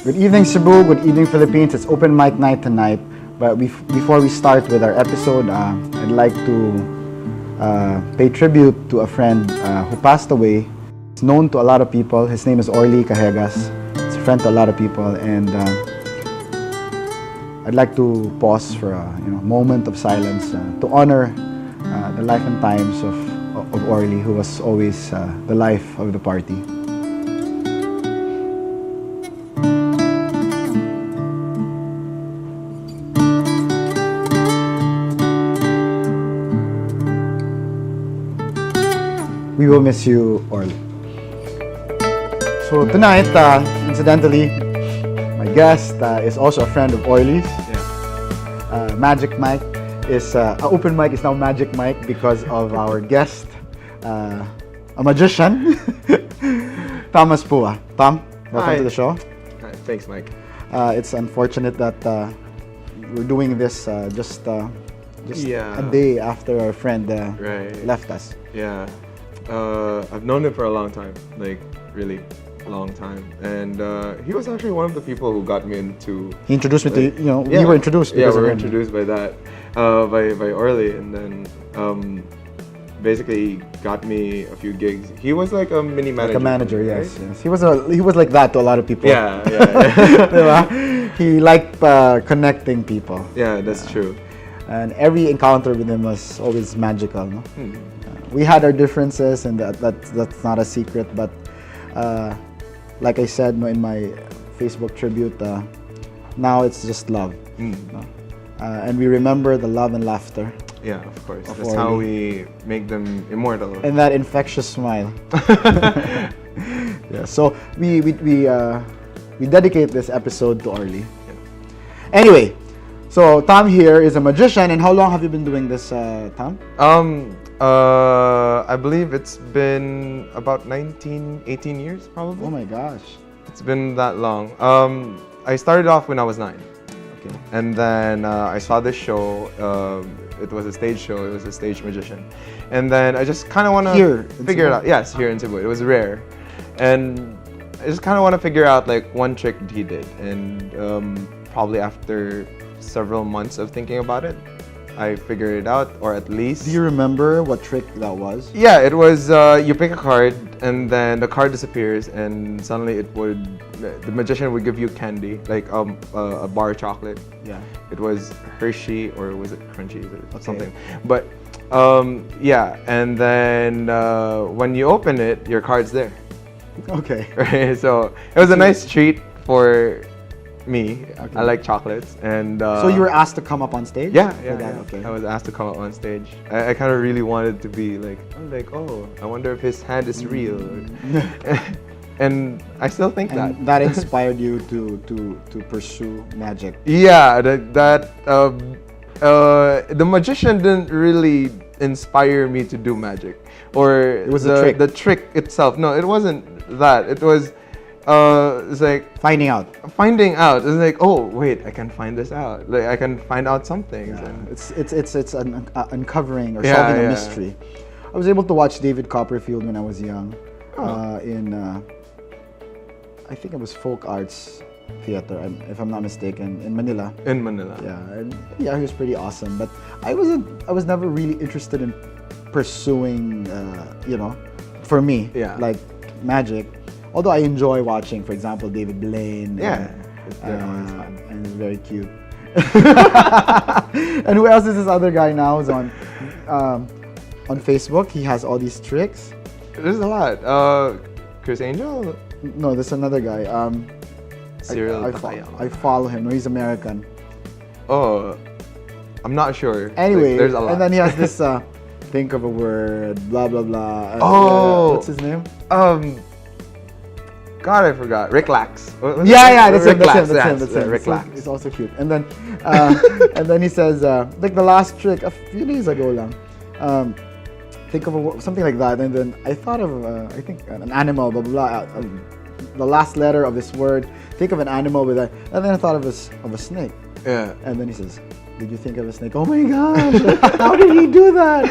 Good evening, Cebu. Good evening, Philippines. It's open mic night tonight. But before we start with our episode, I'd like to pay tribute to a friend who passed away. He's known to a lot of people. His name is Orly Cajegas. He's a friend to a lot of people, and I'd like to pause for a moment of silence to honor the life and times of Orly, who was always the life of the party. We will miss you, Orly. So tonight, incidentally, my guest is also a friend of Orly's. Yeah. Magic Mike is open mic is now Magic Mike because of our guest, a magician, Thomas Pua. Tom, welcome to the show. Hi. Thanks, Mike. It's unfortunate that we're doing this just a day after our friend left us. Yeah. I've known him for a long time, like really long time, and he was actually one of the people who got me into. He introduced me to we were introduced. Yeah, we were introduced by that, by Orly, and then basically got me a few gigs. He was like a mini manager. Like a manager, right? yes. He was like that to a lot of people. Yeah. He liked connecting people. Yeah, that's true. And every encounter with him was always magical. No? We had our differences, and that's not a secret. But like I said in my Facebook tribute, now it's just love. And we remember the love and laughter. Yeah, of course. That's how we make them immortal. And that infectious smile. Yeah. So we dedicate this episode to Orly. Yeah. Anyway, so Tom here is a magician, and how long have you been doing this, Tom? I believe it's been about 18 years, probably. Oh my gosh. It's been that long. I started off when I was 9. Okay. And then I saw this show. It was a stage show. It was a stage magician. And then I just kind of want to figure it out. Yes, here in Cebu. It was rare. And I just kind of want to figure out like one trick that he did. And probably after several months of thinking about it, I figured it out, or at least... Do you remember what trick that was? Yeah, it was you pick a card, and then the card disappears, and suddenly the magician would give you candy, like a bar of chocolate. Yeah. It was Hershey, or was it Crunchy, or something. But yeah, and then when you open it, your card's there. Okay. Right? So it was a nice treat for me. Okay. I like chocolates, and so you were asked to come up on stage? Yeah. Okay. I was asked to come up on stage. I kind of really wanted to be like, I wonder if his hand is real, and I still think that inspired you to pursue magic. Yeah, the magician didn't really inspire me to do magic, or it was the trick itself. No, it wasn't that. It was. It's like finding out. It's like, oh wait, I can find this out. Like I can find out something. Yeah. It's uncovering or solving a mystery. I was able to watch David Copperfield when I was young, in I think it was Folk Arts Theater, if I'm not mistaken, in Manila. In Manila. Yeah, he was pretty awesome. But I was never really interested in pursuing, for me, like magic. Although I enjoy watching, for example, David Blaine. Yeah, and he's very cute. And who else is this other guy now? Who's on Facebook? He has all these tricks. There's a lot. Chris Angel? No, there's another guy. I follow him. No, he's American. Oh, I'm not sure. Anyway, there's a lot. And then he has this. Think of a word. Blah blah blah. What's his name? God, I forgot. Rick Lax. Yeah, that's him. Rick Lax. It's also cute. And then he says, like the last trick a few days ago lang. Think of something like that, and then I thought of I think an animal, blah blah blah. The last letter of this word. Think of an animal with that, and then I thought of a snake. Yeah. And then he says, "Did you think of a snake?" Oh my gosh! How did he do that?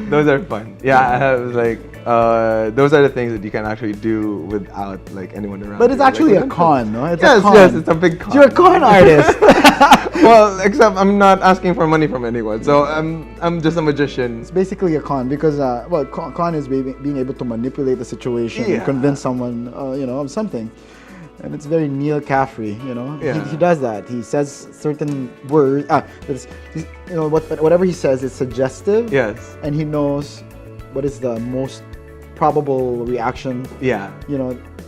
Those are fun. Yeah, I was like, those are the things that you can actually do without like anyone around. But it's you. actually Like, a con, no? It's yes, a con. yes, it's a big con. You're a con artist. Well, except I'm not asking for money from anyone, so I'm just a magician. It's basically a con because con is being able to manipulate the situation and convince someone, of something. And it's very Neil Caffrey, He does that. He says certain words. Whatever he says is suggestive. Yes. And he knows what is the most probable reaction. Yeah.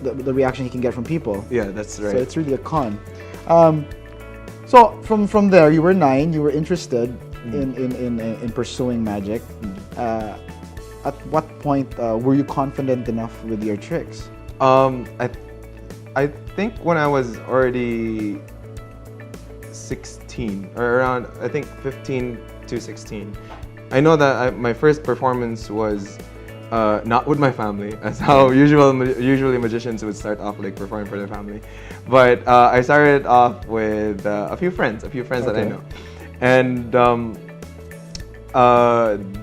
The reaction he can get from people. Yeah, that's right. So it's really a con. So from there, you were 9. You were interested in pursuing magic. At what point were you confident enough with your tricks? I think when I was already 16 or around, I think 15 to 16. I know that my first performance was not with my family, as how usually magicians would start off like performing for their family, but I started off with a few friends that I know, and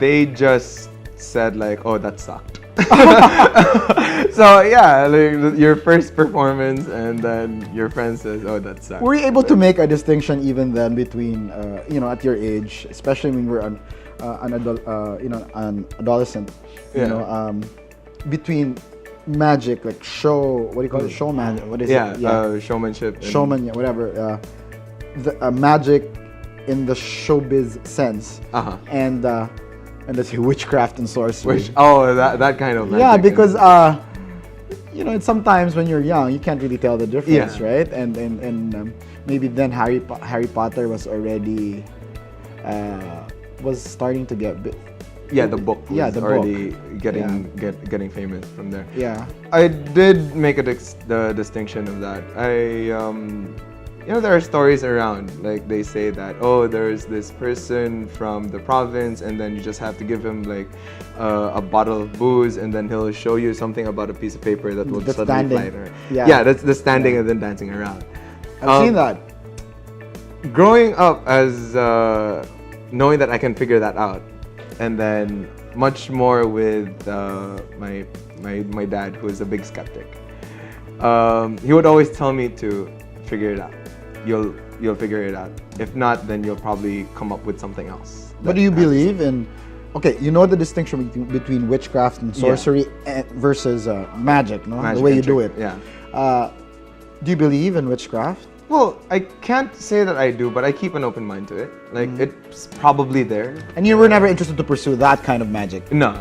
they just said like, "Oh, that sucked." So yeah, like your first performance, and then your friend says, "Oh, that sucks." Were you able to make a distinction even then between, at your age, especially when you were an adolescent, between magic, like show, what do you call it, showman? What is it? Yeah, showmanship. Showman, whatever. The magic in the showbiz sense, and let's say witchcraft and sorcery. That kind of magic. Yeah, because it's sometimes when you're young, you can't really tell the difference, right? And maybe then Harry Potter was already was starting to get bit. Yeah, the book was already book. getting famous from there. Yeah, I did make the distinction of that. There are stories around, like they say that, there's this person from the province, and then you just have to give him like a bottle of booze, and then he'll show you something about a piece of paper that will suddenly fly. Yeah, that's the standing and then dancing around. I've seen that. Growing up as knowing that I can figure that out, and then much more with my dad, who is a big skeptic. He would always tell me to figure it out. You'll figure it out. If not, then you'll probably come up with something else. But do you believe in? Okay, you know the distinction between witchcraft and sorcery versus magic, no? Magic, the way you do it. Yeah. Do you believe in witchcraft? Well, I can't say that I do, but I keep an open mind to it. Like it's probably there. And you were never interested to pursue that kind of magic? No.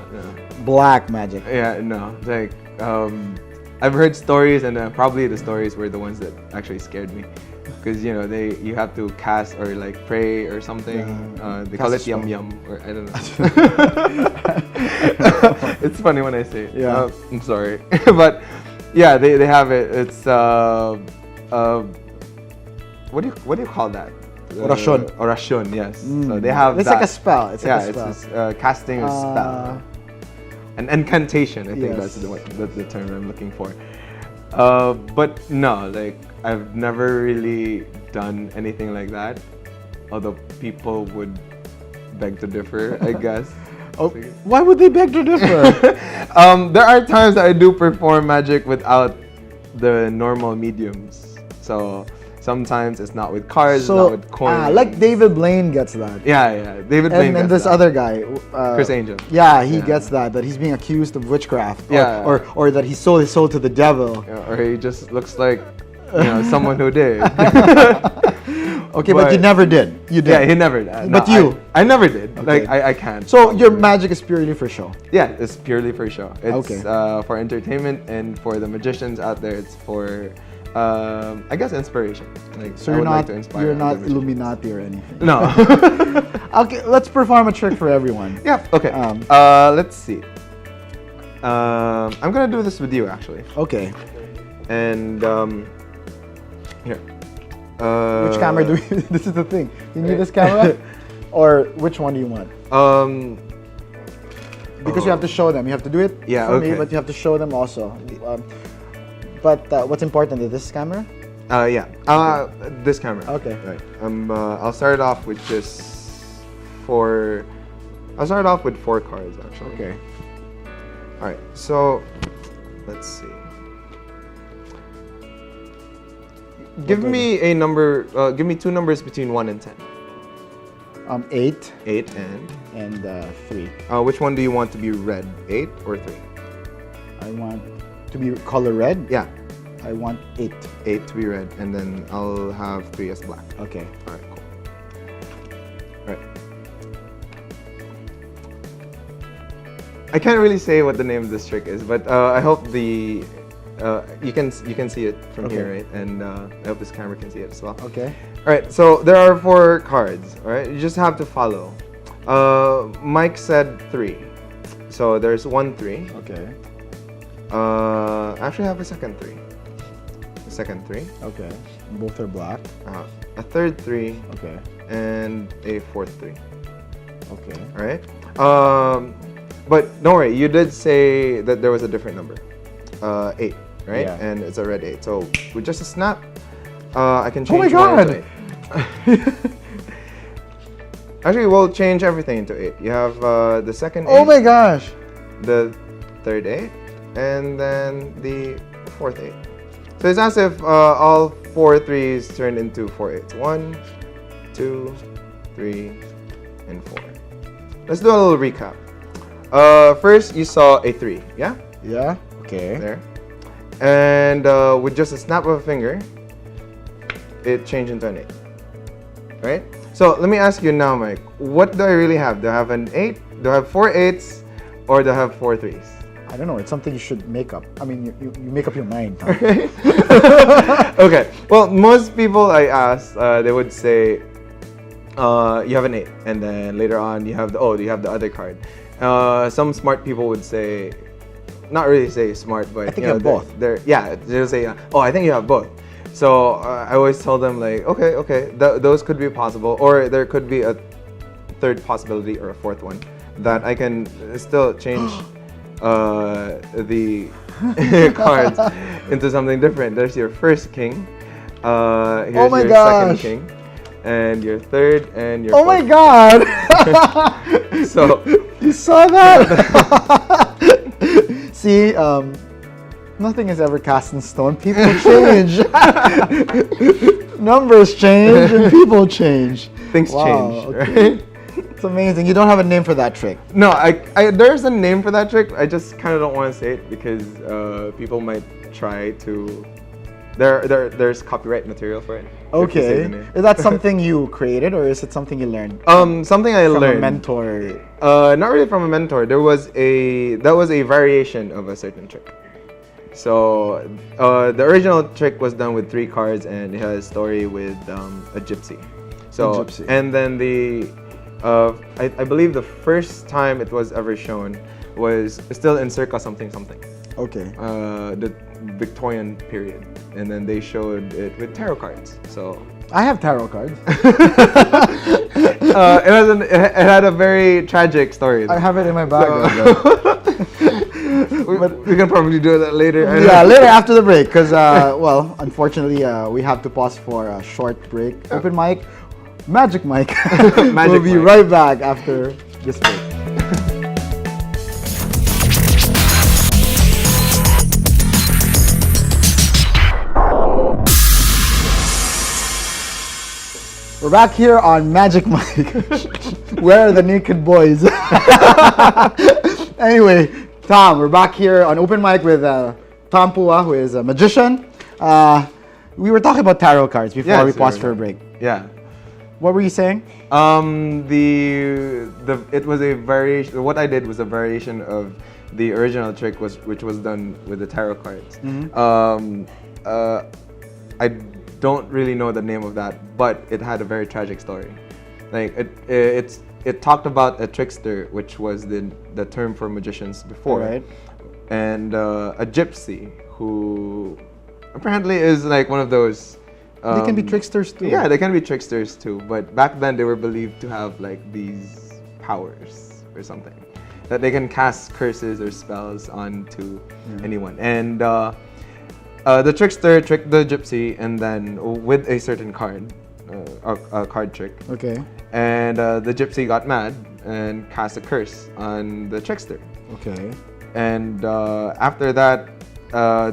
Black magic? Yeah, no. Like I've heard stories, and probably the stories were the ones that actually scared me. Because you have to cast or like pray or something. They call it yum yum, or I don't know. It's funny when I say it. Yeah. I'm sorry, but yeah, they have it. It's what do you call that? Orasyon. Orasyon, yes. So they have. It's that. like a spell. It's like a spell. It's casting a spell. An incantation. I think that's the term I'm looking for. But no, like I've never really done anything like that. Although people would beg to differ, I guess. Why would they beg to differ? There are times that I do perform magic without the normal mediums. So sometimes it's not with cards, not with coins. Like David Blaine gets that. Yeah. David Blaine gets and this that. other guy, Chris Angel. Yeah, he gets that he's being accused of witchcraft. Or that he sold his soul to the devil. Yeah, or he just looks like someone who did. Okay, but you never did. You did. Yeah, he never did. But I never did. Okay. Like I can't. So your magic is purely for show. Yeah, it's purely for show. It's for entertainment, and for the magicians out there, it's for I guess inspiration. Like, so you're not Illuminati or anything. No. Okay, let's perform a trick for everyone. Yeah. Okay. Let's see. I'm gonna do this with you actually. Okay. And here. Which camera do we? This is the thing. You need this camera, or which one do you want? Because you have to show them. You have to do it for me, but you have to show them also. But what's important is this camera? This camera. Okay. Right. I'll start off with I'll start off with 4 cards actually. Okay. All right, so let's see. Give me a number. Give me two numbers between 1 and 10. 8. 8 and 3. Which one do you want to be red? 8 or 3? I want to be color red. Yeah. I want 8. 8 to be red, and then I'll have 3 as black. Okay. All right, cool. All right. I can't really say what the name of this trick is, but I hope the you can see it from here, right? And I hope this camera can see it as well. Okay. All right. So there are 4 cards. All right. You just have to follow. Mike said 3, so there's 1 3. Okay. Actually, I have a second 3. A second 3. Okay. Both are black. A third 3. Okay. And a fourth 3. Okay. All right. But don't worry. You did say that there was a different number. 8, right? Yeah. And it's a red 8. So with just a snap, I can change. Oh my God! Actually, we'll change everything into 8. You have the second 8. Oh my gosh! The third 8, and then the fourth 8. So it's as if all 4 3s turned into 4 8s. 1, 2, 3, and 4. Let's do a little recap. First, you saw a 3, yeah? Yeah. Okay. There. And with just a snap of a finger, it changed into an 8. Right? So let me ask you now, Mike. What do I really have? Do I have an 8? Do I have 4 8s? Or do I have 4 3s? I don't know. It's something you should make up. I mean, you make up your mind. Okay. Well, most people I asked, they would say you have an 8, and then later on you have the other card. Some smart people would say, not really say smart, but I think you have both. They'll say, I think you have both. So I always tell them like, okay, those could be possible, or there could be a third possibility or a fourth one that I can still change the cards into something different. There's your first king. Here's oh my your gosh. second king, and your third, and your. Oh fourth. my God! So you saw that? See, nothing is ever cast in stone. People change. Numbers change and people change. Things change, right? It's amazing. You don't have a name for that trick. No, there's a name for that trick. I just kind of don't want to say it because people might try to. There's copyright material for it. Okay. Is that something you created or is it something you learned? Something I learned. From a mentor. Not really from a mentor. That was a variation of a certain trick. So the original trick was done with 3 cards and it has a story with a gypsy. So and then I believe the first time it was ever shown was still in circa something. Okay. The Victorian period, and then they showed it with tarot cards. So I have tarot cards. it had a very tragic story. I have it in my bag. We can probably do that later. Yeah, later after the break, because unfortunately, we have to pause for a short break. Open mic, magic mic. We'll be right back after this break. We're back here on Magic Mike. Where are the naked boys? Anyway, Tom, we're back here on Open Mic with Tom Pua, who is a magician. We were talking about tarot cards before we paused for a break. Yeah. What were you saying? It was a variation. What I did was a variation of the original trick, which was done with the tarot cards. Mm-hmm. I don't really know the name of that, but it had a very tragic story. Like it talked about a trickster, which was the term for magicians before, right? And a gypsy who apparently is like one of those. They can be tricksters too. Yeah, they can be tricksters too. But back then they were believed to have like these powers or something that they can cast curses or spells onto anyone. And the trickster tricked the gypsy, and then with a certain card, a card trick. Okay. And the gypsy got mad and cast a curse on the trickster. Okay. And after that,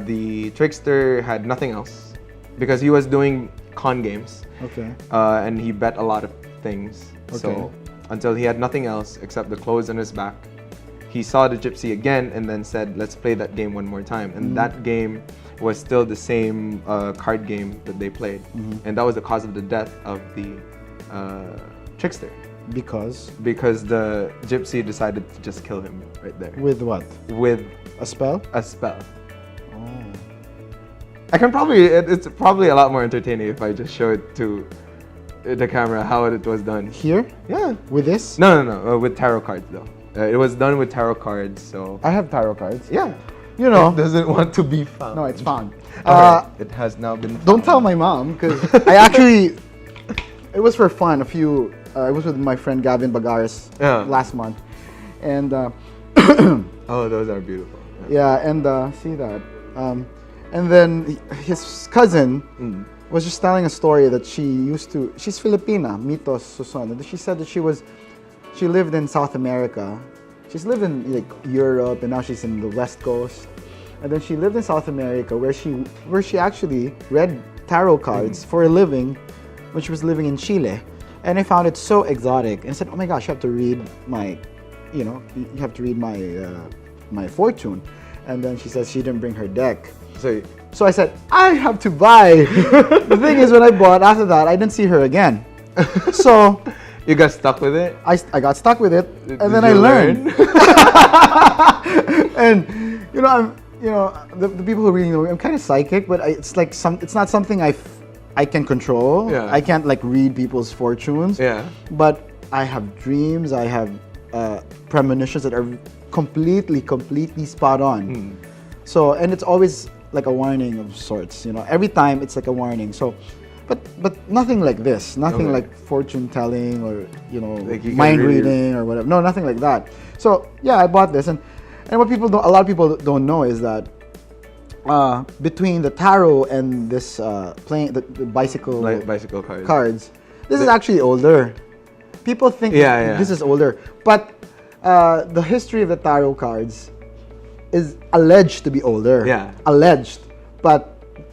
the trickster had nothing else because he was doing con games. Okay. And he bet a lot of things. Okay. So until he had nothing else except the clothes on his back, he saw the gypsy again and then said, let's play that game one more time. And that game was still the same card game that they played. And that was the cause of the death of the trickster. Because the gypsy decided to just kill him right there. with what? With A spell? a spell. Oh. I can probably, it's probably a lot more entertaining if I just show it to the camera how it was done. Here? Yeah. With this? No, with tarot cards though. It was done with tarot cards, so. I have tarot cards. Yeah. You know. It doesn't want to be found. No, it's found. Okay. It has now been found. Don't tell my mom, because I actually, it was for fun. I was with my friend Gavin Bagares last month, and Oh, those are beautiful. yeah, and see that, and then his cousin was just telling a story that she's Filipina, Mitos Suson, and she said that she lived in South America. She's lived in like Europe, and now she's in the West Coast. And then she lived in South America, where she actually read tarot cards for a living, when she was living in Chile. And I found it so exotic, and I said, "Oh my gosh, you have to read my, you have to read my my fortune." And then she says she didn't bring her deck. So I said, "I have to buy." The thing is, when I bought, after that, I didn't see her again. So you got stuck with it? I got stuck with it, and then Did I you learned. learn? And the people who really know me, I'm kind of psychic, but it's not something I can control. Yeah. I can't like read people's fortunes. Yeah. But I have dreams. I have premonitions that are completely spot on. So, and it's always like a warning of sorts. Every time it's like a warning. So, but nothing like this. Nothing like fortune telling or Like you can mind really reading or whatever. No, nothing like that. So yeah, I bought this, and what a lot of people don't know is that between the tarot and this playing the bicycle bicycle cards. This is actually older. People think this is older, but the history of the tarot cards is alleged to be older. Yeah. Alleged, but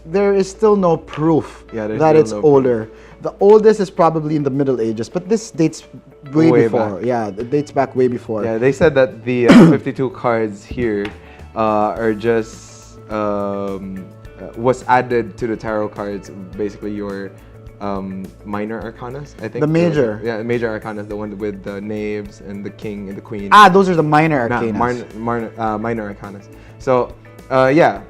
there is still no proof that it's no older. The oldest is probably in the Middle Ages, but this dates way before. back. Yeah, it dates back way before. Yeah, they said that the 52 cards here are just was added to the tarot cards. Basically, your minor arcanas, I think. The major. The major arcanas, the one with the knaves and the king and the queen. Those are the minor arcanas. Minor arcanas. So,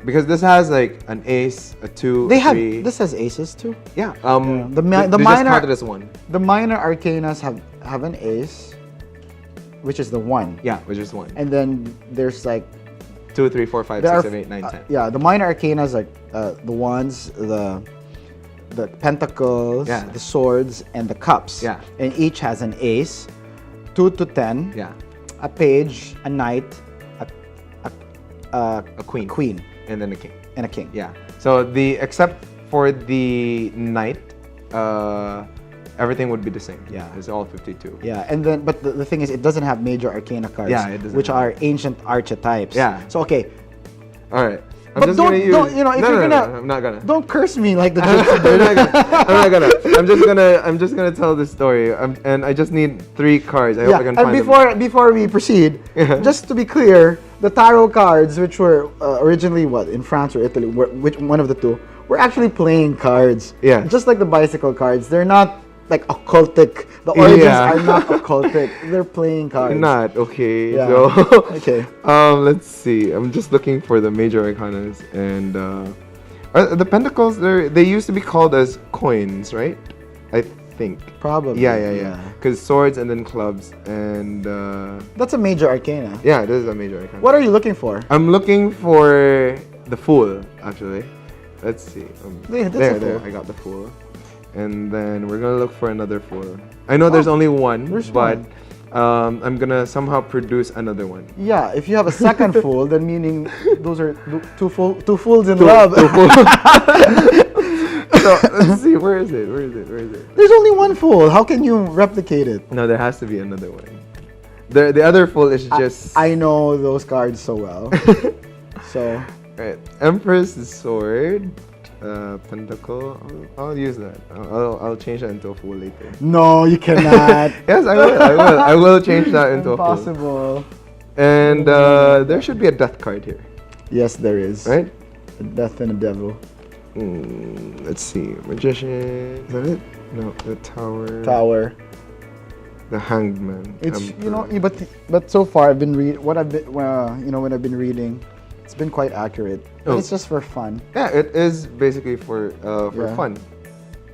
because this has like an ace, a two, three. This has aces too. Yeah. The they minor just counted as one. The minor arcanas have an ace, which is the one. Yeah, which is one. And then there's like 2, 3, 4, 5, 6, 7, 8, 9, 10. Yeah, the minor arcanas like the wands, the pentacles, the swords, and the cups. Yeah. And each has an ace, 2 to 10. Yeah. A page, a knight, A queen. And then a king. and a king. Yeah. So except for the knight, everything would be the same. Yeah. It's all 52. Yeah, and then but the thing is, it doesn't have major arcana cards. Yeah, it doesn't which have. are ancient archetypes. Yeah. So okay, All right. but don't if no, you're no, gonna I'm not gonna. don't curse me like the I'm gypsy. not gonna. I'm just gonna tell this story. And I just need 3 cards. I hope I can and find them. before we proceed, just to be clear, the tarot cards, which were originally in France or Italy, which one of the two, were actually playing cards. Yeah. Just like the bicycle cards, they're not like occultic. The origins are not occultic. They're playing cards. Not okay. Yeah. So Okay. let's see. I'm just looking for the major arcanas and the pentacles. They used to be called as coins, right? I think. Probably. Yeah. Because swords and then clubs and That's a major arcana. yeah, this is a major arcana. What are you looking for? I'm looking for the Fool, actually. Let's see. Yeah, that's there, a there. Fool. I got the Fool. And then we're gonna look for another Fool. I know there's only one, there's but one. I'm gonna somehow produce another one. Yeah, if you have a second fool, then meaning those are two fools in love. So let's see. Where is it? There's only one fool. How can you replicate it? No, there has to be another one. The other fool is just... I know those cards so well. So... Right. Empress Sword. Pentacle. I'll use that. I'll change that into a fool later. No, you cannot. Yes, I will. I will change that into a fool. Impossible. And there should be a death card here. Yes, there is. Right? A death and a devil. Let's see. Magician. Is that it? No. The Tower. Tower. The Hanged Man. It's Emperor. but so far I've been when I've been reading, it's been quite accurate. But it's just for fun. Yeah, it is basically for fun.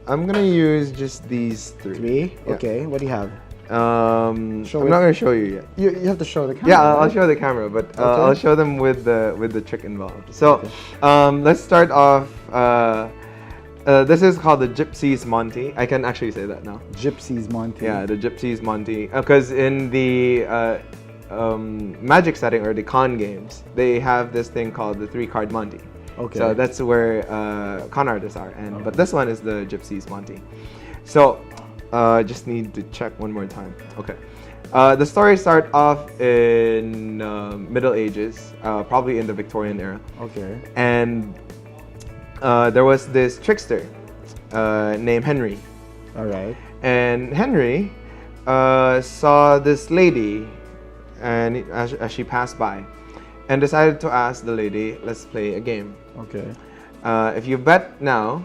I'm gonna use just these three. Yeah. Okay. What do you have? I'm not gonna show you yet. You have to show the camera. Yeah, right? I'll show the camera, but I'll show them with the trick involved. So, Okay. let's start off. This is called the Gypsies Monty. I can actually say that now. Gypsies Monty. Yeah, the Gypsies Monty. Because in the Magic setting or the con games, they have this thing called the 3-card Monty. Okay. So that's where con artists are, but this one is the Gypsies Monty. So just need to check one more time. Okay. The story starts off in Middle Ages, probably in the Victorian era. Okay. And there was this trickster named Henry. All right. And Henry saw this lady, and as she passed by, and decided to ask the lady, "Let's play a game. Okay. If you bet now,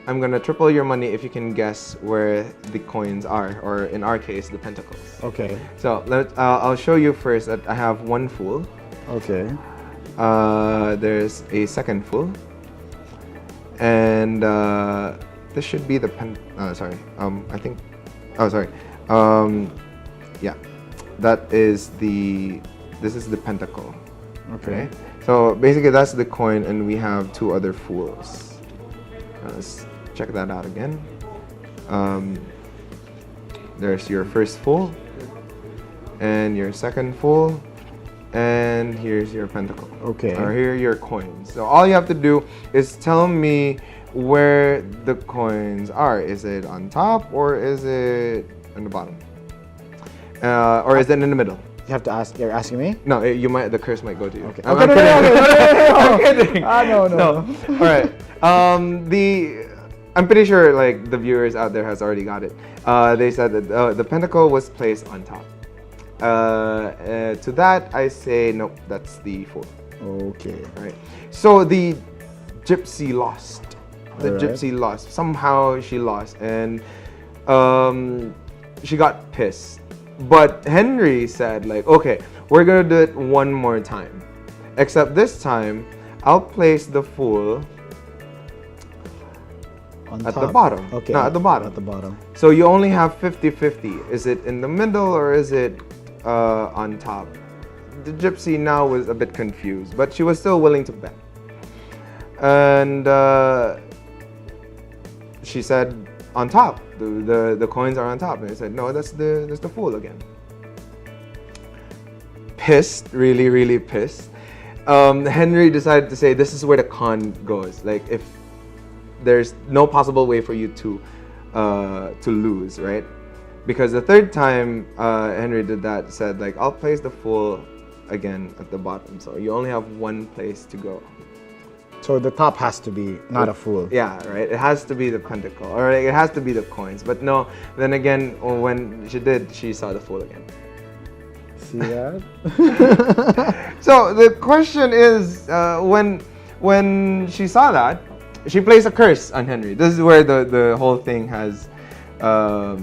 I'm gonna triple your money if you can guess where the coins are, or in our case, the pentacles." Okay. So I'll show you first that I have one fool. Okay. There's a second fool, and this should be the sorry. I think. Oh, sorry. Yeah, that is the. This is the pentacle. Okay. So basically, that's the coin, and we have 2 other fools. Let's check that out again. There's your first fool, and your second fool, and here's your pentacle. Okay. Or here are your coins. So all you have to do is tell me where the coins are. Is it on top, or is it on the bottom? Or is it in the middle? You have to ask. You're asking me? No, you might. The curse might go to you. Okay. I'm Okay, kidding. I'm kidding. No. All right. I'm pretty sure like the viewers out there has already got it. They said that the pentacle was placed on top. To that, I say nope. That's the fool. Okay. All right. So the gypsy lost. The Alright. gypsy lost. Somehow she lost, and she got pissed. But Henry said, like, okay, we're gonna do it one more time. Except this time, I'll place the fool On at top. the bottom. Okay. No, at the bottom. At the bottom. So you only have 50-50. Is it in the middle or is it on top? The gypsy now was a bit confused, but she was still willing to bet. And she said, on top. The coins are on top. And I said, no, that's the fool again. Pissed, really pissed. Henry decided to say, this is where the con goes. Like, if there's no possible way for you to lose, right? Because the third time Henry did that, said like, I'll place the fool again at the bottom. So you only have one place to go. So the top has to be not a fool. Yeah, right. It has to be the pentacle, or it has to be the coins. But no, then again, when she did, she saw the fool again. See that? So the question is, when she saw that, she placed a curse on Henry. This is where the whole thing has a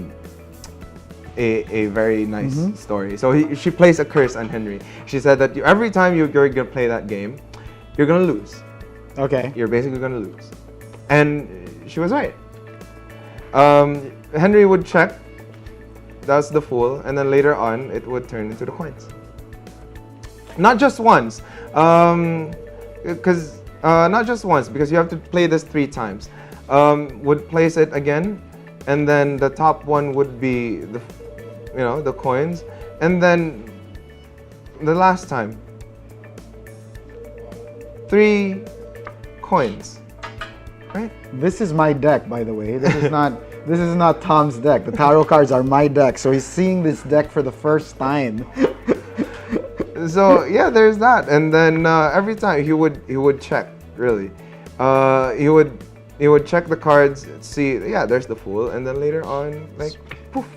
very nice story. So she placed a curse on Henry. She said that every time you're gonna play that game, you're gonna lose. Okay. You're basically gonna lose. And she was right. Henry would check, that's the fool, and then later on it would turn into the coins. Not just once, because you have to play this 3 times. Would place it again, and then the top one would be the coins, and then the last time 3 coins, right? This is my deck, by the way. This is not Tom's deck. The tarot cards are my deck. So he's seeing this deck for the first time. So yeah, there's that. And then every time he would check, really. He would check the cards, see, yeah, there's the fool, and then later on, like, poof,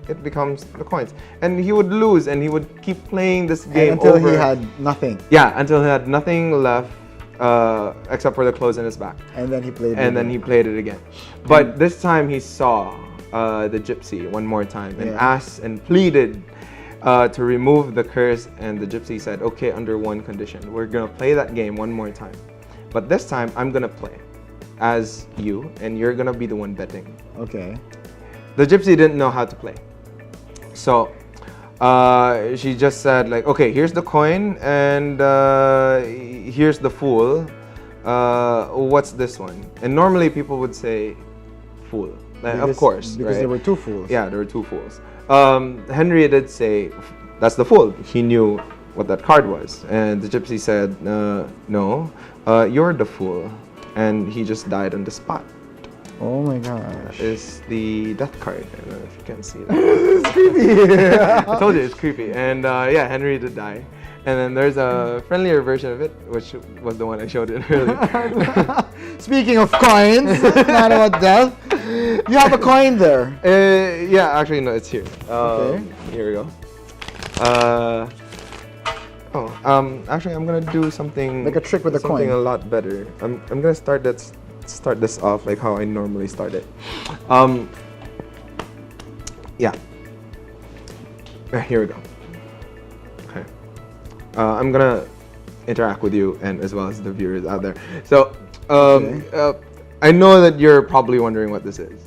it becomes the coins. And he would lose, and he would keep playing this game until over. he had nothing. Yeah, until he had nothing left except for the clothes in his back. And then he played it. And then he played it again. But this time he saw the gypsy one more time and asked and pleaded to remove the curse. And the gypsy said, okay, under one condition. We're gonna play that game one more time. But this time I'm gonna play as you, and you're gonna be the one betting. Okay. The gypsy didn't know how to play. So she just said like, okay, here's the coin and here's the fool. What's this one? And normally people would say fool. Of course. Because right? there were two fools. Yeah, there were two fools. Henry did say, that's the fool. He knew what that card was. And the gypsy said, no, you're the fool. And he just died on the spot. Oh my gosh. Is the death card. I don't know if you can see that. It's creepy. I told you it's creepy. And yeah, Henry did die. And then there's a friendlier version of it, which was the one I showed it earlier. Speaking of coins, not about death. You have a coin there. Yeah, actually no, it's here. Okay. Here we go. Actually, I'm gonna do something like a trick with a coin. Something a lot better. I'm gonna start this off like how I normally start it. Yeah. Here we go. Okay. I'm gonna interact with you and as well as the viewers out there. So, I know that you're probably wondering what this is.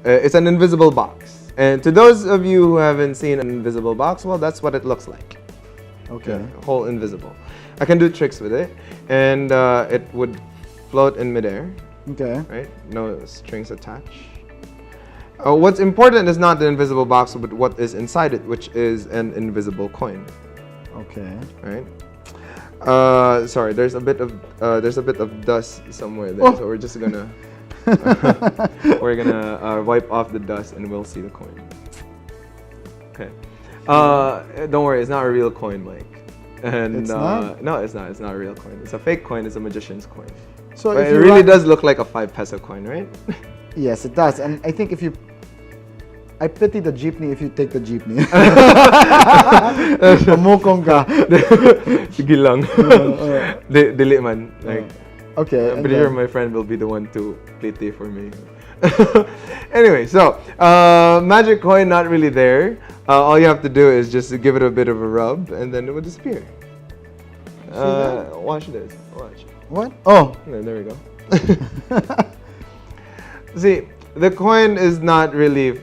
It's an invisible box. And to those of you who haven't seen an invisible box, well, that's what it looks like. Okay. Whole invisible. I can do tricks with it, and it would float in midair. Okay. Right? No strings attached. What's important is not the invisible box, but what is inside it, which is an invisible coin. Okay. Right? Sorry, there's a bit of dust somewhere there, so we're just gonna wipe off the dust, and we'll see the coin. Okay. Don't worry, it's not a real coin, Mike. And it's not? No, it's not. It's not a real coin. It's a fake coin. It's a magician's coin. So but it really does look like a 5 peso coin, right? Yes, it does. And I think I pity the jeepney if you take the jeepney. Pamukong ka. Sige lang. Dili man. Like, okay. I'm pretty sure my friend will be the one to pity for me. Anyway, so magic coin not really there. All you have to do is just give it a bit of a rub, and then it will disappear. Watch this. Watch. What? Oh. There we go. See, the coin is not really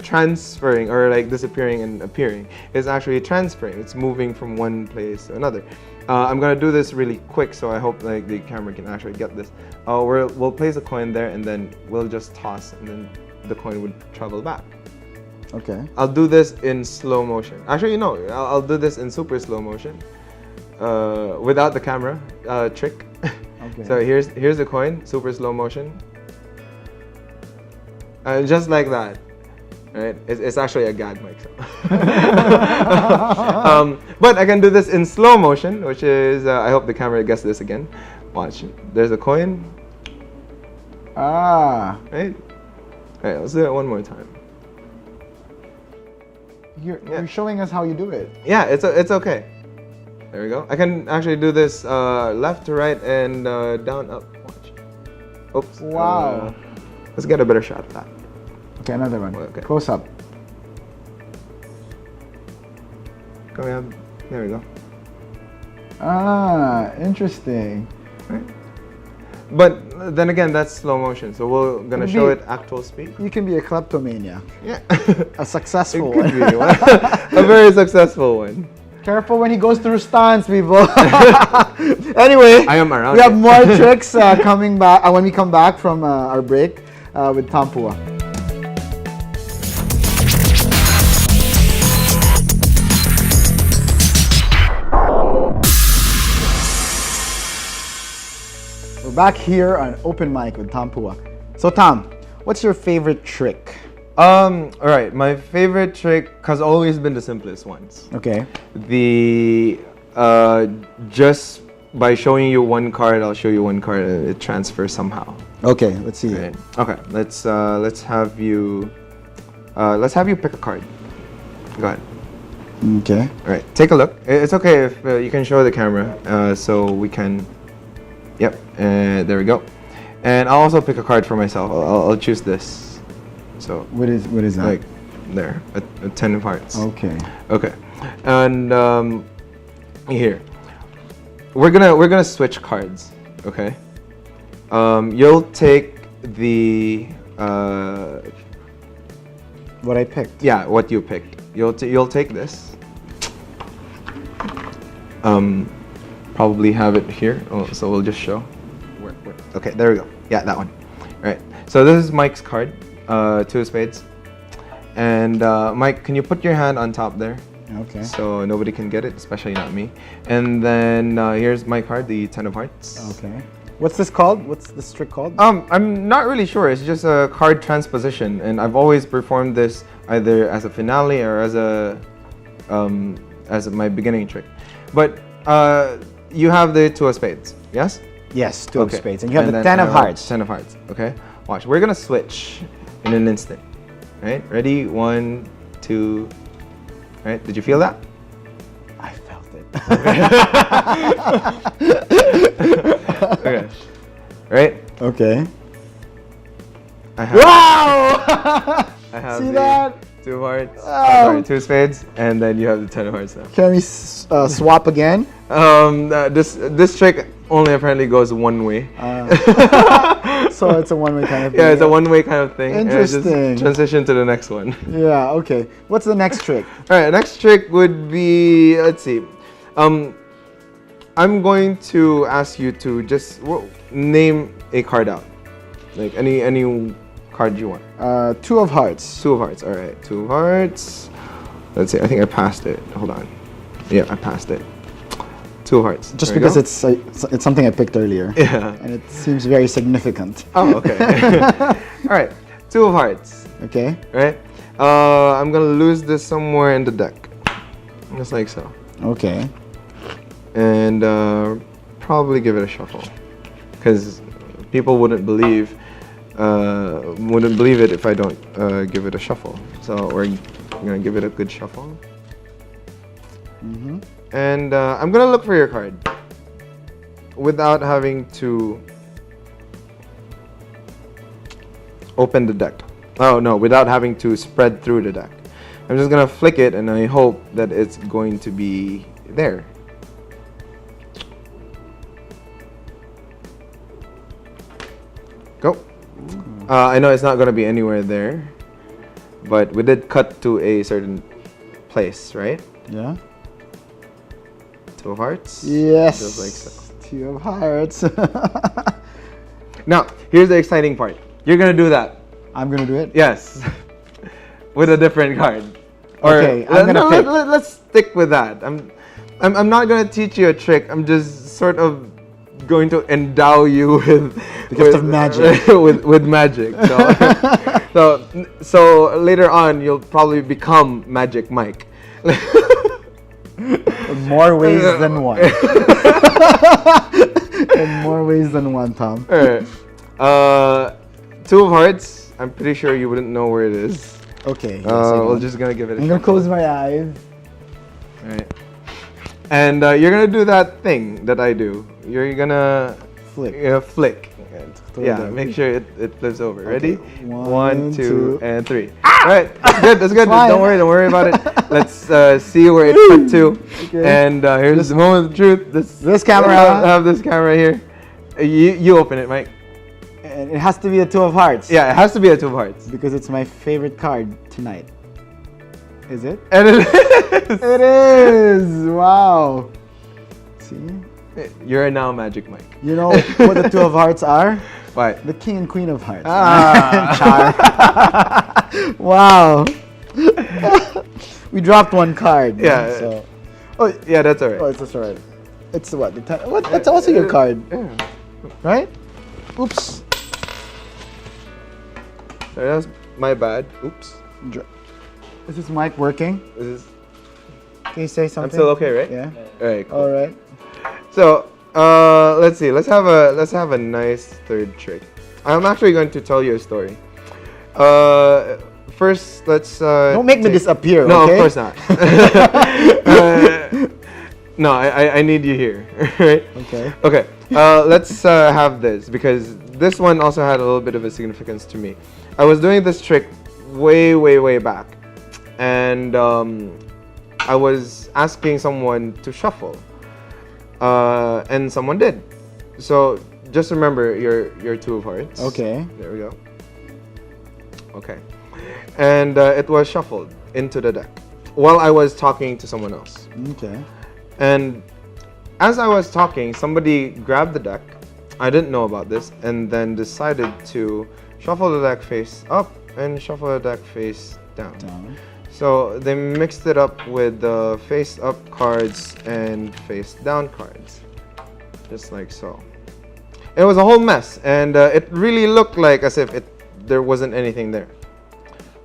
transferring or like disappearing and appearing. It's actually transferring. It's moving from one place to another. I'm gonna do this really quick, so I hope like the camera can actually get this. We'll place a coin there, and then we'll just toss, and then the coin would travel back. Okay. I'll do this in slow motion. Actually, no, I'll do this in super slow motion, without the camera trick. Okay. So here's the coin, super slow motion, just like that. Right? It's actually a gag mic. So. But I can do this in slow motion, which is, I hope the camera gets this again. Watch. There's a coin. Ah. Right? Alright, let's do it one more time. You're showing us how you do it. Yeah, it's okay. There we go. I can actually do this left to right and down, up. Watch. Oops. Wow. Let's get a better shot of that. Okay, another one. Okay. Close up. Come on. There we go. Ah, interesting. Right. But then again, that's slow motion, so we're gonna show it actual speed. You can be a kleptomaniac. Yeah. A successful It could one. be one. A very successful one. Careful when he goes through stunts, people. Anyway, I am around. We have more tricks coming back when we come back from our break with Thomas Pua. We're back here on Open Mic with Thomas Pua. So Tom, what's your favorite trick All right. My favorite trick has always been the simplest ones. Okay. The just by showing you one card, I'll show you one card, and it transfers somehow. Okay. Let's see. Right. Okay. Let's have you pick a card. Go ahead. Okay. All right. Take a look. It's okay if you can show the camera, so we can. Yep. There we go. And I'll also pick a card for myself. I'll choose this. So. What is that? Like, there, a 10 of hearts. Okay. Okay. And here. We're gonna switch cards. Okay. You'll take the What I picked. yeah, what you picked. You'll take this. Probably have it here. Oh, so we'll just show. Where? Okay, there we go. Yeah, that one. All right. So this is Mike's card. 2 of spades. And Mike, can you put your hand on top there? Okay. So nobody can get it, especially not me. And then here's my card, the 10 of hearts. Okay. What's this called? What's this trick called? I'm not really sure. It's just a card transposition, and I've always performed this either as a finale or as my beginning trick. But you have the 2 of spades, yes? Yes, 2 of Okay. spades. And you have the then 10 I of have hearts. 10 of hearts. Okay. Watch. We're gonna switch in an instant. Right? Ready? 1, 2. Right? Did you feel that? I felt it. Okay. Right? Okay. I have. Wow! I have See the that? 2 of hearts. Wow. Sorry, 2 of spades, and then you have the 10 of hearts now. Can we swap again? This trick only apparently goes one way. So it's a one-way kind of thing. Yeah, it's a one-way kind of thing. Interesting. And just transition to the next one. Yeah, okay. What's the next trick? All right, next trick would be, let's see. I'm going to ask you to just name a card out. Like any card you want. 2 of hearts. 2 of hearts. All right, 2 of hearts. Let's see. I think I passed it. Hold on. Yeah, I passed it. 2 of hearts. Just There we because go. it's something I picked earlier. Yeah. And it seems very significant. Oh, okay. All right, 2 of hearts. Okay. Right. I'm gonna lose this somewhere in the deck, just like so. Okay. And probably give it a shuffle, because people wouldn't believe it if I don't give it a shuffle. So we're gonna give it a good shuffle. Mm-hmm. And I'm gonna look for your card without having to open the deck. Oh no, without having to spread through the deck. I'm just gonna flick it, and I hope that it's going to be there. Go. I know it's not gonna be anywhere there, but we did cut to a certain place, right? Yeah. 2 of hearts. Yes. Just like so. 2 of hearts. Now, here's the exciting part. You're gonna do that. I'm gonna do it. Yes. With a different card. Okay, I'm gonna pick. Let's stick with that. I'm not gonna teach you a trick. I'm just sort of going to endow you with The gift of magic. with magic. So later on, you'll probably become Magic Mike. In more ways than one. In more ways than one, Tom. Alright. 2 of hearts. I'm pretty sure you wouldn't know where it is. Okay. Yes, We're just gonna give it a I'm gonna shuffle. close my eyes. Alright. And you're gonna do that thing that I do. You're gonna Flick. flick. Throw Yeah, it make sure it flips over. Ready? Okay. 1, 2, 2. and 3. Alright, that's good. That's good. Fine. Don't worry about it. Let's see where it cut to. Okay. And here's the moment of truth. This camera. I have this camera here. You open it, Mike. And it has to be a 2 of hearts. Yeah, it has to be a 2 of hearts. Because it's my favorite card tonight. Is it? And it is. It is! Wow. See? You're now Magic Mike. You know what the 2 of hearts are? What? The king and queen of hearts. Ah. Char. Wow. We dropped one card. Yeah. So. Oh, Yeah, that's alright. oh, it's just alright. It's what? The what? That's also your card, Yeah. right? Oops. So My bad. Oops. Is this mic working? Can you say something? I'm still okay, right? Yeah. All right. Cool. All right. So, let's see. Let's have a nice third trick. I'm actually going to tell you a story. First, let's. Don't make me disappear. No, okay? of course not. No, I need you here, right? Okay. Okay. Let's have this because this one also had a little bit of a significance to me. I was doing this trick way back, and I was asking someone to shuffle, and someone did. So just remember your two of hearts. Okay. There we go. Okay. And it was shuffled into the deck while I was talking to someone else. Okay. And as I was talking, somebody grabbed the deck. I didn't know about this, and then decided to shuffle the deck face up and shuffle the deck face down. So they mixed it up with the face up cards and face down cards, just like so. It was a whole mess, and it really looked like as if there wasn't anything there,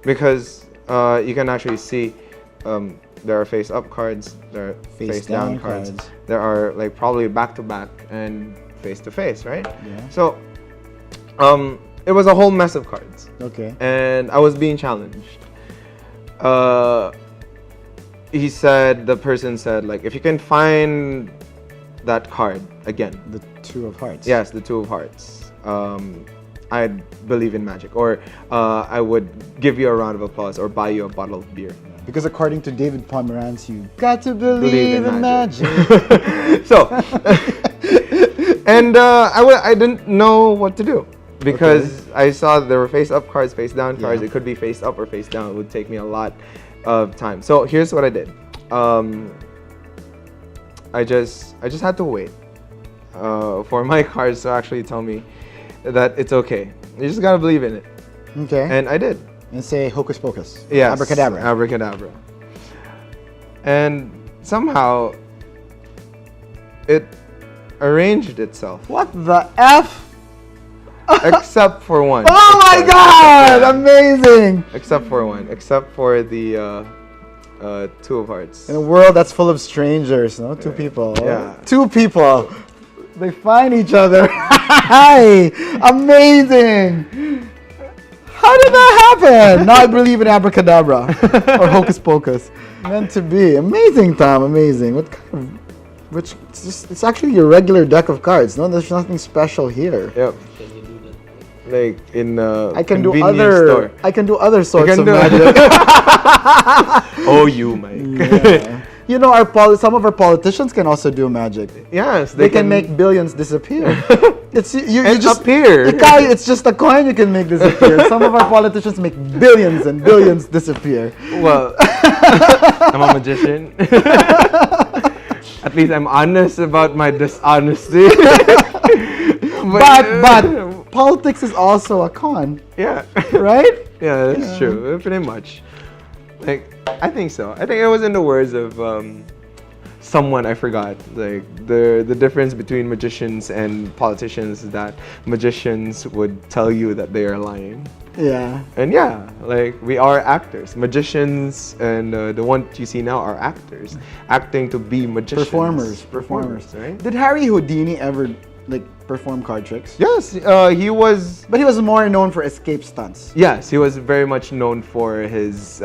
because you can actually see there are face up cards, there are face down cards. There are like probably back to back and face to face, right? Yeah. So it was a whole mess of cards. Okay. And I was being challenged. The person said, like, if you can find that card again. The two of hearts. Yes, the two of hearts. I believe in magic, or I would give you a round of applause or buy you a bottle of beer. Because according to David Pomeranz, you got to believe in magic. So, and I didn't know what to do. Because I saw there were face up cards, face down cards. Yeah. It could be face up or face down. It would take me a lot of time. So here's what I did. I just had to wait for my cards to actually tell me that it's okay. You just gotta believe in it. Okay. And I did. And say hocus pocus. Yes. Abracadabra. Abracadabra. And somehow it arranged itself. What the F? Except for one. Oh my God! Amazing! Except for one. Except for the two of hearts. In a world that's full of strangers, no? Two people. Yeah. Two people. They find each other. Hi! Amazing! How did that happen? Now I believe in abracadabra or hocus pocus. Meant to be. Amazing, Tom. Amazing. What kind of? It's actually your regular deck of cards. No, there's nothing special here. Yep. Like in I can do convenience store. I can do other sorts of do magic. Oh, you, Mike. Yeah. You know, some of our politicians can also do magic. Yes, they can make billions disappear. It's you just appear. It's just a coin you can make disappear. Some of our politicians make billions and billions disappear. Well, I'm a magician. At least I'm honest about my dishonesty. But politics is also a con. Yeah. Right? Yeah, that's true. Pretty much. Like, I think so. I think it was in the words of someone I forgot. Like the difference between magicians and politicians is that magicians would tell you that they are lying. Yeah. And yeah, like we are actors. Magicians and the ones you see now are actors. Acting to be magicians. Performers. Right? Did Harry Houdini ever perform card tricks? Yes, he was. But he was more known for escape stunts. Yes, he was very much known for his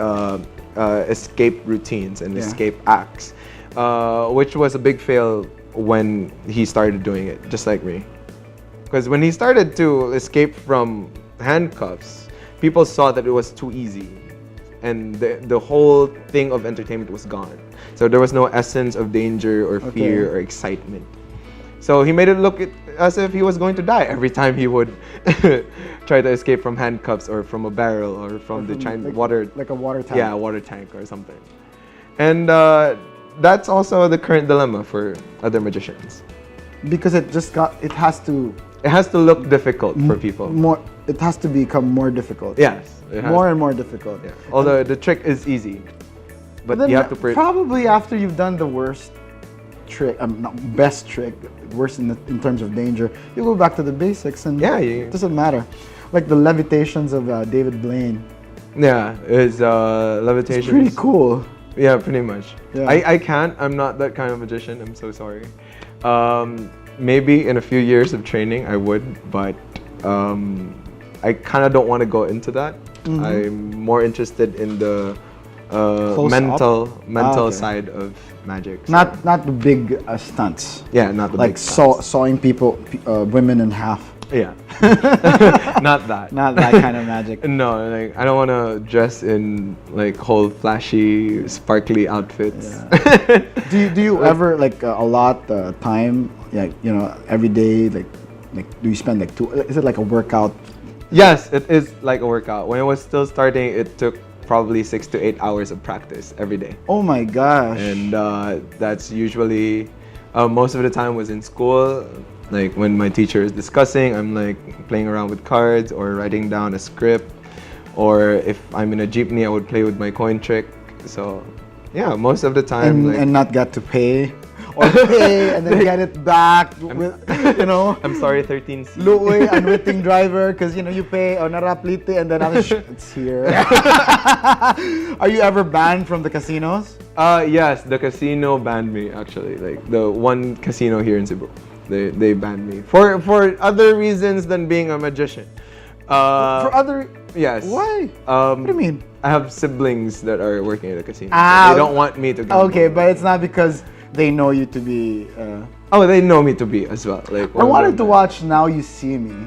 escape routines and escape acts, which was a big fail when he started doing it, just like me. Because when he started to escape from handcuffs, people saw that it was too easy, and the whole thing of entertainment was gone. So there was no essence of danger or fear or excitement. So he made it look as if he was going to die every time he would try to escape from handcuffs or from a barrel or from the water. Like a water tank. Yeah, a water tank or something. And that's also the current dilemma for other magicians. Because it has to look difficult for people. It has to become more difficult. Yes. More and more difficult. Yeah. Although the trick is easy. But you have to probably after you've done the worst trick, not best trick, worse in terms of danger, you go back to the basics and it doesn't matter. Like the levitations of David Blaine. Yeah, it's levitation. It's pretty cool. Yeah, pretty much. Yeah. I can't. I'm not that kind of magician. I'm so sorry. Maybe in a few years of training, I would, but I kind of don't want to go into that. I'm more interested in the mental side of magic. So. Not the big stunts. Yeah, not the like big stunts. sawing women in half. Yeah, not that. Not that kind of magic. No, like I don't want to dress in like whole flashy, sparkly outfits. Yeah. do you ever like a lot time, like every day, like do you spend like is it like a workout? Yes, it is like a workout. When I was still starting, it took probably 6 to 8 hours of practice every day. Oh my gosh! And that's usually most of the time was in school. Like when my teacher is discussing, I'm like playing around with cards or writing down a script. Or if I'm in a jeepney, I would play with my coin trick. So yeah, most of the time. And not get to pay. Or pay and then get it back with, I'm sorry, 13C. Luoy, unwitting driver, because you pay on naraplite and then it's here. Are you ever banned from the casinos? Yes, the casino banned me actually. Like the one casino here in Cebu. They banned me for other reasons than being a magician. For other yes. Why? What do you mean? I have siblings that are working at a casino. Ah, they don't want me to gamble. Okay, but it's not because they know you to be. Oh, they know me to be as well. Like I wanted to watch Now You See Me,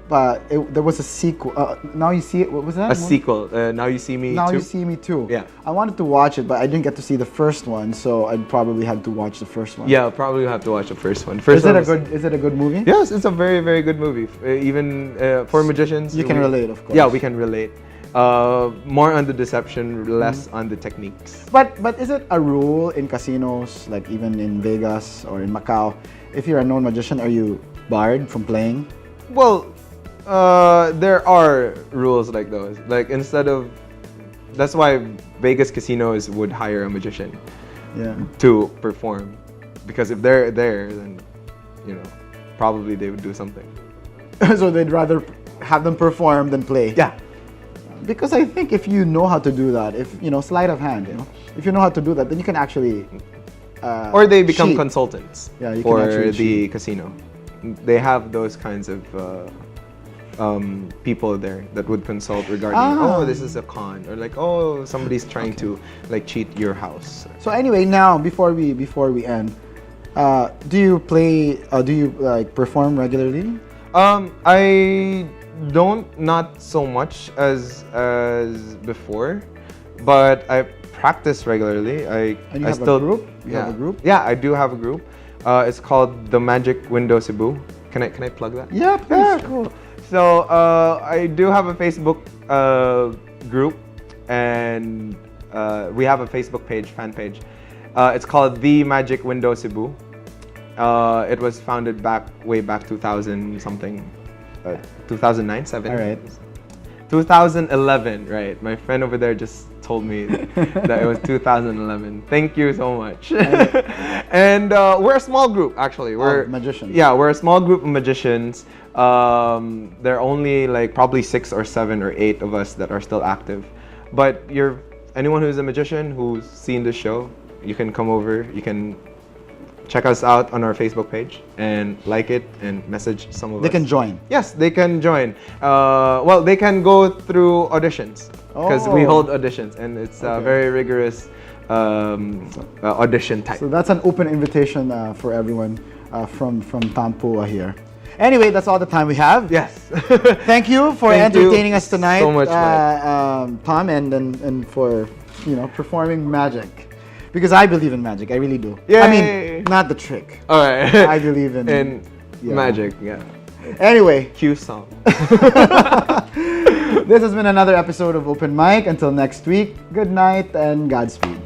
but there was a sequel. Now You See It. What was that? A sequel. Now You See Me. Now too? You See Me Too. Yeah. I wanted to watch it, but I didn't get to see the first one, so I'd probably have to watch the first one. Yeah, probably have to watch the first one. Is it a good movie? Yes, it's a very, very good movie. Even for magicians. You can relate, of course. Yeah, we can relate. More on the deception, less on the techniques. But is it a rule in casinos, like even in Vegas or in Macau, if you're a known magician, are you barred from playing? Well, there are rules like those. Like that's why Vegas casinos would hire a magician to perform. Because if they're there, then, probably they would do something. So they'd rather have them perform than play? Yeah. Because I think if you know how to do that, if, sleight of hand, if you know how to do that, then you can actually or they become cheat. Consultants you for can actually the cheat. casino. They have those kinds of people there that would consult regarding, this is a con, or like, somebody's trying to like cheat your house. So anyway, now before we end, do you play? Do you like perform regularly? I don't, not so much as before, but I practice regularly. And you I have still, a group? You have a group? Yeah, I do have a group. It's called The Magic Window Cebu. Can I plug that? Yeah, please. Yeah, cool. So I do have a Facebook group, and we have a Facebook fan page. It's called The Magic Window Cebu. It was founded way back 2000 something, 2009, 7. All right. 2011, right? My friend over there just told me that it was 2011. Thank you so much. And we're a small group, actually. We're magicians. Yeah, we're a small group of magicians. There are only like probably 6 or 7 or 8 of us that are still active. But anyone who's a magician who's seen the show, you can come over. You can check us out on our Facebook page and like it and message some of us. They can join. Yes, they can join. Well, they can go through auditions because we hold auditions, and it's a very rigorous audition type. So that's an open invitation for everyone from Thomas Pua here. Anyway, that's all the time we have. Yes. Thank you for entertaining us tonight, so much, Tom, and for performing magic. Because I believe in magic, I really do. Yay. I mean, not the trick. All right. I believe in magic. Yeah. Anyway, Cue song. This has been another episode of Open Mic. Until next week, good night and Godspeed.